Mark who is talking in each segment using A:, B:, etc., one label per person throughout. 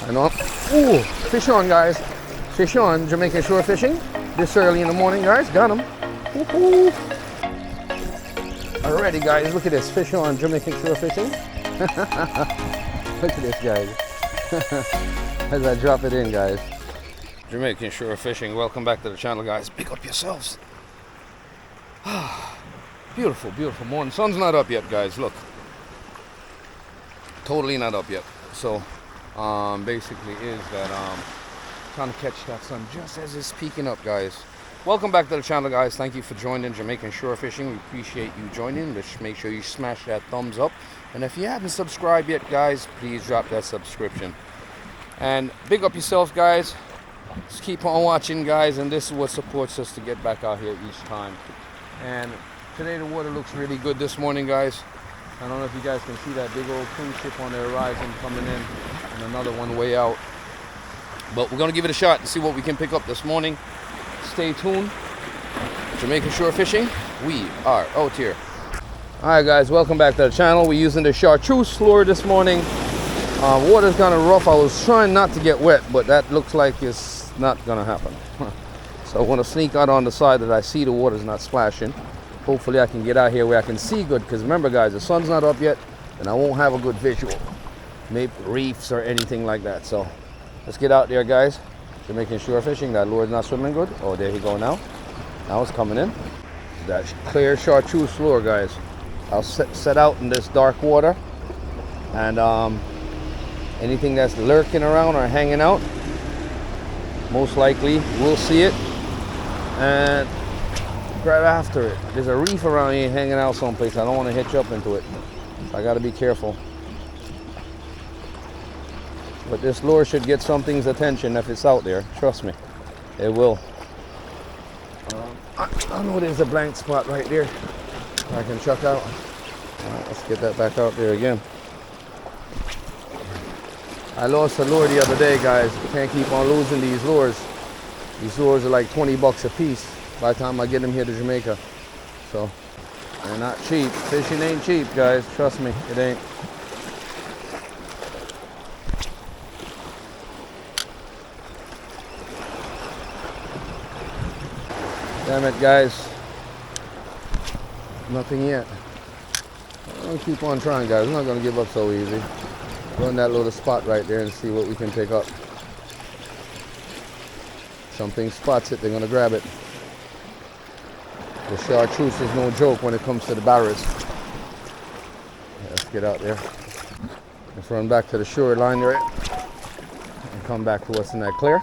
A: I know. Ooh, fish on, guys. Fish on, Jamaican shore fishing. This early in the morning, guys. Got them. Alrighty, guys. Look at this. Fish on, Jamaican shore fishing. Look at this, guys. As I drop it in, guys. Jamaican shore fishing. Welcome back to the channel, guys. Pick up yourselves. Beautiful, beautiful morning. Sun's not up yet, guys. Look. Totally not up yet. So, basically is that trying to catch that sun just as it's peeking up, guys. Welcome back to the channel, guys. Thank you for joining Jamaican shore fishing. We appreciate you joining. Just make sure you smash that thumbs up. And if you haven't subscribed yet, guys, please drop that subscription. And big up yourself, guys. Just keep on watching, guys. And this is what supports us to get back out here each time. And today the water looks really good this morning, guys. I don't know if you guys can see that big old cruise ship on the horizon coming in and another one way out. But we're going to give it a shot and see what we can pick up this morning. Stay tuned. Jamaican shore fishing. We are out here. Alright, guys, welcome back to the channel. We're using the chartreuse lure this morning. Water's kind of rough. I was trying not to get wet, but that looks like it's not going to happen. So I want to sneak out on the side that I see the water's not splashing. Hopefully I can get out here where I can see good, because remember, guys, the sun's not up yet and I won't have a good visual. Maybe reefs or anything like that. So let's get out there, guys. Jamaican shore fishing. That lure's not swimming good. Oh, there you go now. Now it's coming in. That clear chartreuse lure, guys. I'll set out in this dark water, and anything that's lurking around or hanging out, most likely we'll see it and grab after it. There's a reef around here hanging out someplace. I don't want to hitch up into it. I got to be careful. But this lure should get something's attention if it's out there. Trust me, it will. I know there's a blank spot right there I can chuck out. Alright, let's get that back out there again. I lost a lure the other day, guys. Can't keep on losing these lures. These lures are like 20 bucks a piece by the time I get them here to Jamaica. So they're not cheap. Fishing ain't cheap, guys. Trust me, it ain't. Damn it, guys. Nothing yet. I'm gonna keep on trying, guys. I'm not gonna give up so easy. Go in that little spot right there and see what we can pick up. Something spots it, they're gonna grab it. The chartreuse is no joke when it comes to the barras. Let's get out there. Let's run back to the shoreline there and come back to us in that clear.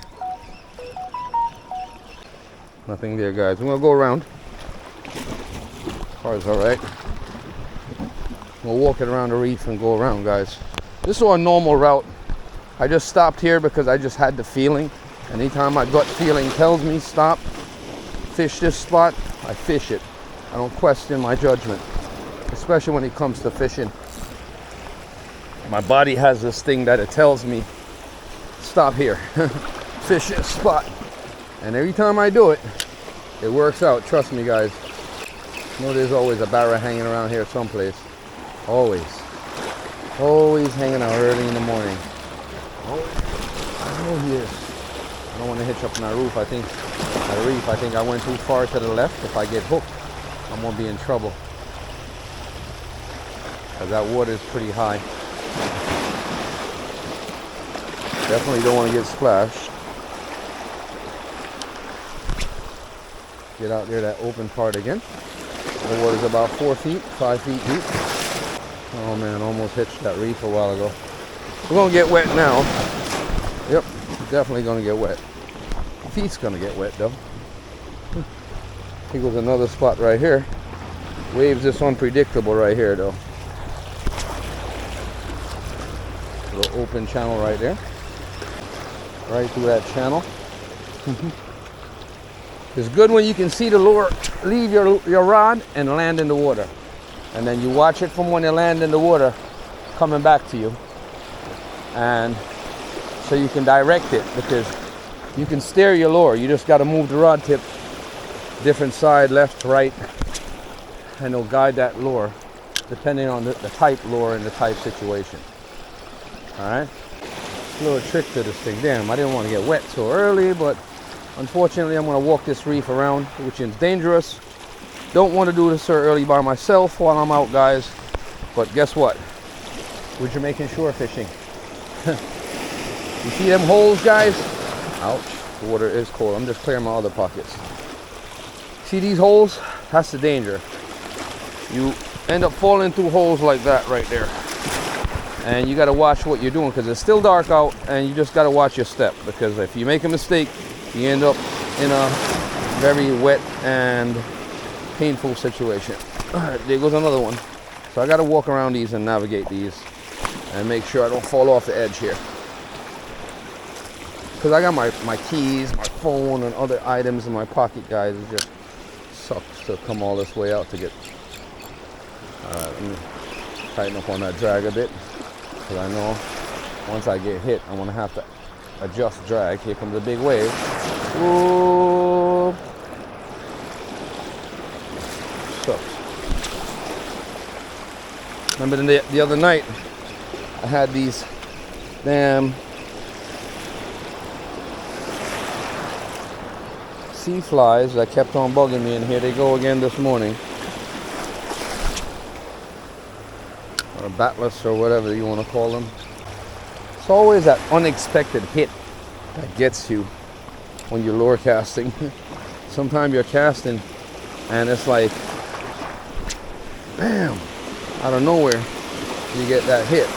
A: Nothing there, guys. We're gonna go around. Car's all right. We'll walk it around the reef and go around, guys. This is our normal route. I just stopped here because I just had the feeling. Anytime my gut feeling tells me stop, fish this spot, I fish it. I don't question my judgment, especially when it comes to fishing. My body has this thing that it tells me stop here, fish this spot. And every time I do it, it works out. Trust me, guys. You know, there's always a barra hanging around here someplace. Always. Always hanging out early in the morning. I know he is. I don't want to hitch up on that roof. I think I went too far to the left. If I get hooked, I'm going to be in trouble. Because that water is pretty high. Definitely don't want to get splashed. Get out there, that open part again. The water's about 4 feet, 5 feet deep. Oh man, almost hitched that reef a while ago. We're gonna get wet now. Yep, definitely gonna get wet. Feet's gonna get wet though. Here goes another spot right here. Waves just unpredictable right here though. Little open channel right there. Right through that channel. It's good when you can see the lure leave your rod and land in the water. And then you watch it from when it lands in the water coming back to you. And so you can direct it, because you can steer your lure. You just got to move the rod tip different side, left, right, and it'll guide that lure depending on the type lure and the type situation. All right. little trick to this thing. Damn, I didn't want to get wet so early, but unfortunately I'm going to walk this reef around, which is dangerous. Don't want to do this so early by myself while I'm out, guys. But guess what? We're Jamaican shore fishing. You see them holes, guys? Ouch, the water is cold. I'm just clearing my other pockets. See these holes? That's the danger. You end up falling through holes like that right there. And you got to watch what you're doing because it's still dark out, and you just got to watch your step, because if you make a mistake, you end up in a very wet and painful situation. All right, there goes another one. So I got to walk around these and navigate these and make sure I don't fall off the edge here. Because I got my keys, my phone, and other items in my pocket, guys. It just sucks to come all this way out to get... All right, let me tighten up on that drag a bit, because I know once I get hit, I'm going to have to adjust drag. Here comes a big wave. Ooh. Sucks. Remember the other night, I had these damn sea flies that kept on bugging me, and here they go again this morning. Or batless, or whatever you want to call them. It's always that unexpected hit that gets you when you're lure casting. Sometimes you're casting and it's like, bam, out of nowhere you get that hit,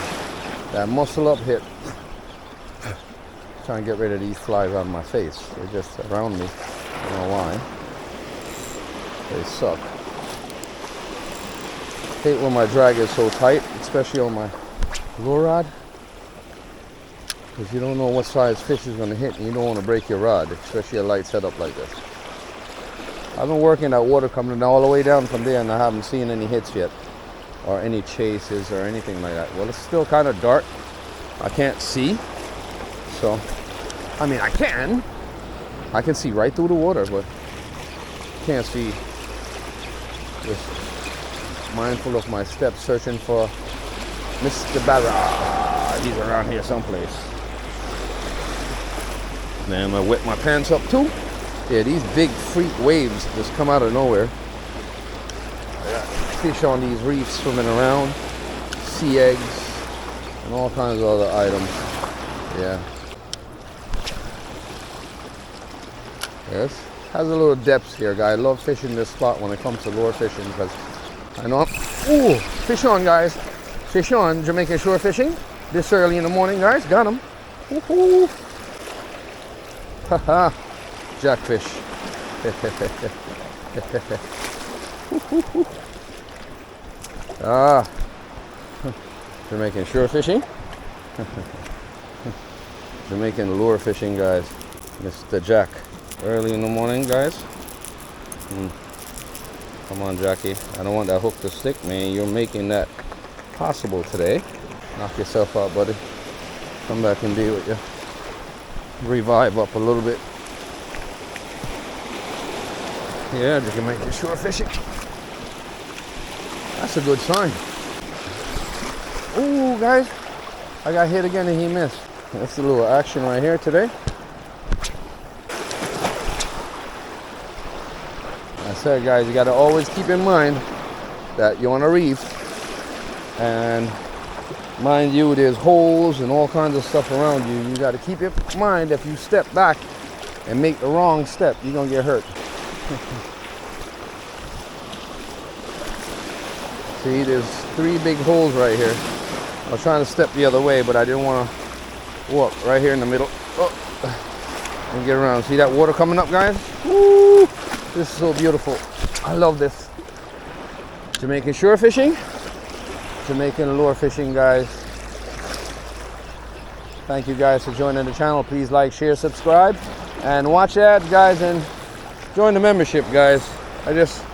A: that muscle up hit. Trying to get rid of these flies out of my face. They're just around me. I don't know why. They suck. I hate when my drag is so tight, especially on my lure rod, because you don't know what size fish is going to hit, and you don't want to break your rod, especially a light setup like this. I've been working that water coming all the way down from there, and I haven't seen any hits yet, or any chases or anything like that. Well, it's still kind of dark. I can't see. So, I mean, I can see right through the water, but can't see. Just mindful of my steps, searching for Mr. Barra. He's around here someplace. Man, I wet my pants up too. Yeah, these big freak waves just come out of nowhere. I got fish on these reefs swimming around, sea eggs, and all kinds of other items. Yeah. Yes, has a little depth here, guy. I love fishing this spot when it comes to lure fishing, because I know ooh, fish on, guys. Fish on, Jamaican shore fishing. This early in the morning, guys. Got him. Woohoo. Haha. Jackfish. Ah. Jamaican shore fishing. Jamaican lure fishing, guys. Mr. Jack. Early in the morning, guys. Come on, Jackie. I don't want that hook to stick, man. You're making that possible today. Knock yourself out, buddy. Come back and be with you. Revive up a little bit. Yeah, you can make your shore fishing. That's a good sign. Ooh, guys. I got hit again and he missed. That's a little action right here today. I said, guys, you got to always keep in mind that you're on a reef, and mind you, there's holes and all kinds of stuff around you. You got to keep in mind, if you step back and make the wrong step, you're gonna get hurt. See, there's 3 big holes right here. I was trying to step the other way, but I didn't want to walk right here in the middle. Oh, and get around. See that water coming up, guys? Woo! This is so beautiful. I love this. Jamaican shore fishing, Jamaican lure fishing, guys. Thank you guys for joining the channel. Please like, share, subscribe, and watch ads, guys, and join the membership, guys. I just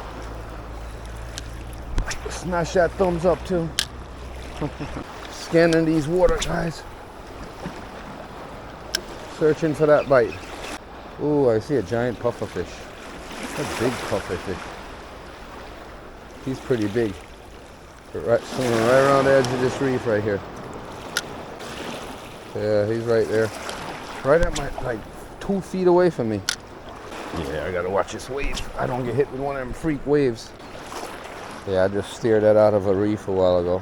A: smash that thumbs up too. Scanning these water, guys. Searching for that bite. Ooh, I see a giant pufferfish. A big pufferfish. He's pretty big. Right, swimming right around the edge of this reef right here. Yeah, he's right there. Right at my, like 2 feet away from me. Yeah, I gotta watch this wave. I don't get hit with one of them freak waves. Yeah, I just steered that out of a reef a while ago.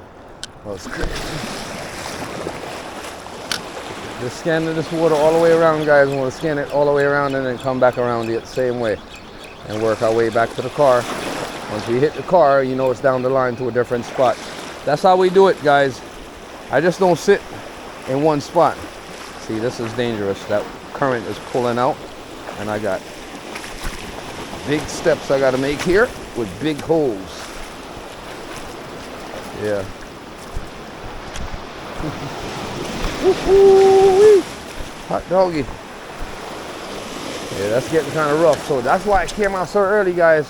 A: That was crazy. Just scanning this water all the way around, guys. We'll scan it all the way around and then come back around the same way and work our way back to the car. Once we hit the car, you know it's down the line to a different spot. That's how we do it, guys. I just don't sit in one spot. See, this is dangerous. That current is pulling out, and I got big steps I got to make here with big holes. Yeah. Woo-hoo-wee. Hot doggy. Yeah, that's getting kind of rough. So that's why I came out so early, guys.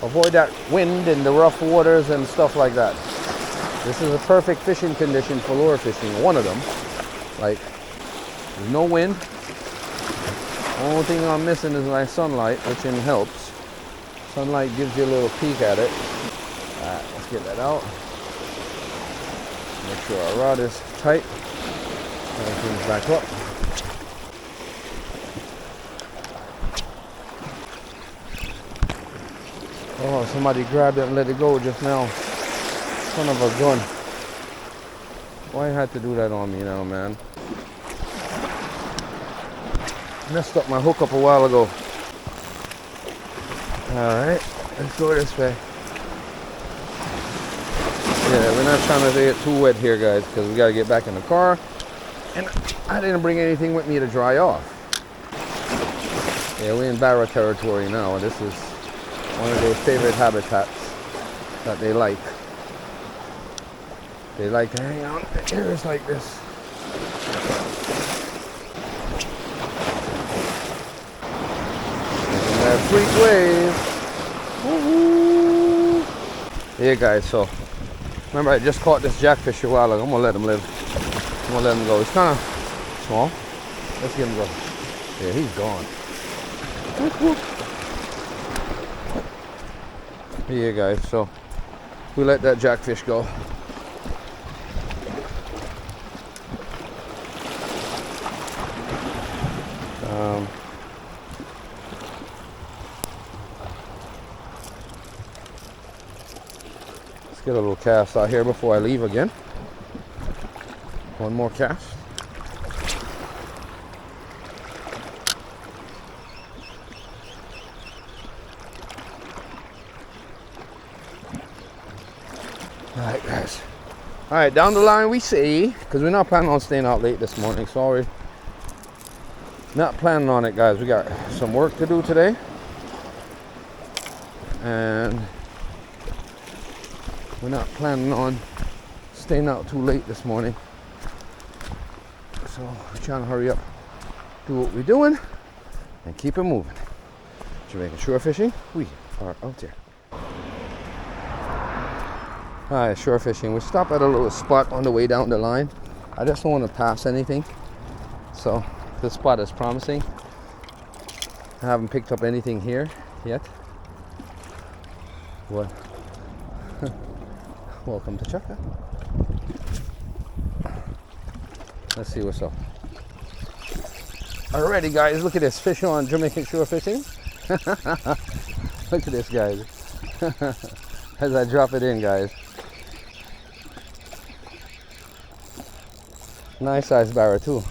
A: Avoid that wind and the rough waters and stuff like that. This is a perfect fishing condition for lure fishing. One of them. Like, there's no wind. Only thing I'm missing is my sunlight, which helps. Sunlight gives you a little peek at it. Alright, let's get that out. Make sure our rod is tight. Everything's back up. Oh, somebody grabbed it and let it go just now. Son of a gun. Why you had to do that on me now, man? Messed up my hook up a while ago. Alright, let's go this way. Yeah, we're not trying to get too wet here, guys, because we got to get back in the car. And I didn't bring anything with me to dry off. Yeah, we're in barra territory now. This is one of their favorite habitats that they like. They like to hang out in areas like this. And that freak wave. Woo-hoo. Yeah, guys, so remember I just caught this jackfish a while ago. I'm gonna let him live. I'm gonna let him go. He's kind of small. Let's get him go. Yeah, he's gone. Yeah, guys, so we let that jackfish go. Let's get a little cast out here before I leave again. One more cast. Alright, guys. Alright, down the line we see, because we're not planning on staying out late this morning, sorry. Not planning on it, guys. We got some work to do today. And we're not planning on staying out too late this morning. So we're trying to hurry up, do what we're doing, and keep it moving. Jamaican shore fishing, we are out there. Alright, shore fishing. We stopped at a little spot on the way down the line. I just don't want to pass anything. So this spot is promising. I haven't picked up anything here yet. What? Welcome to Chaka. Let's see what's up. Alrighty, guys, look at this fish on Jamaican shore fishing. Look at this, guys. As I drop it in, guys. Nice size barra too.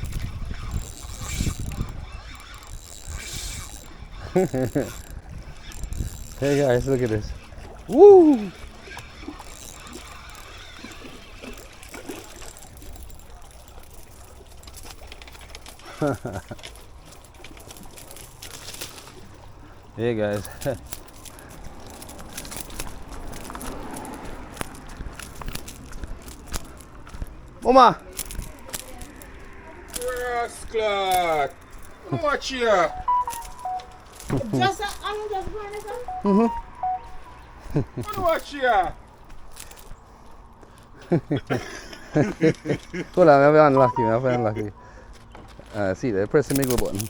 A: Hey guys, look at this. Woo! Hey guys. Mama!
B: Yes, Clark. Watch here.
C: Just I'm just going to
B: Watch here.
A: Hold on, I'm unlucky, see there, press the middle button.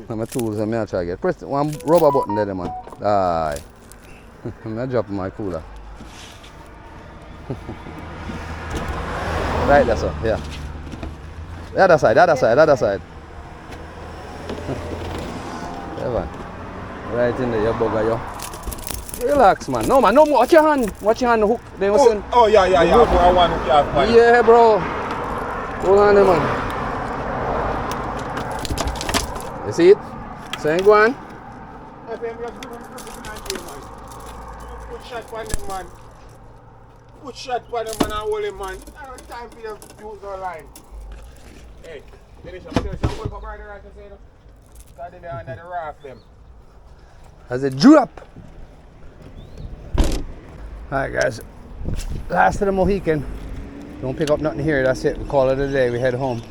A: And my tools and I try to get. Press the one rubber button there, man. Aye. I'm dropping my cooler. Right, that's all, yeah. The other side, the other side, the other side. Yeah, man. Right in there, you bugger, yo. Relax, man. No, man, no more. Watch your hand. Watch your hand, the hook. They was in.
B: Oh, yeah. I want to have one.
A: Yeah, bro. Hold on there, man. You see it? Saying go on.
B: Put shot on them, man. Put shot on them, man, and hold him, man. I don't have time for you to use our line. Hey, finish up. There's some work up right there, I can say, no? Because they're under the raft, them.
A: As it drop. Alright, guys. Last of the Mohican. Don't pick up nothing here. That's it. We call it a day. We head home.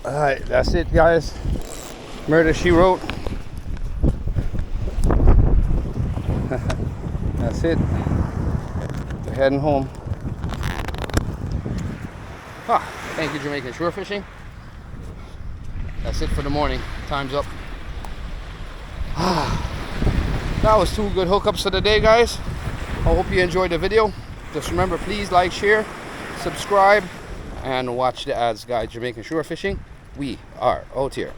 A: Alright, that's it, guys. Murder, She Wrote. That's it. We're heading home. Thank you, Jamaican Shore Fishing. That's it for the morning. Time's up. That was 2 good hookups for the day, guys. I hope you enjoyed the video. Just remember, please like, share, subscribe, and watch the ads, guys. Jamaican Shore Fishing. We are out here.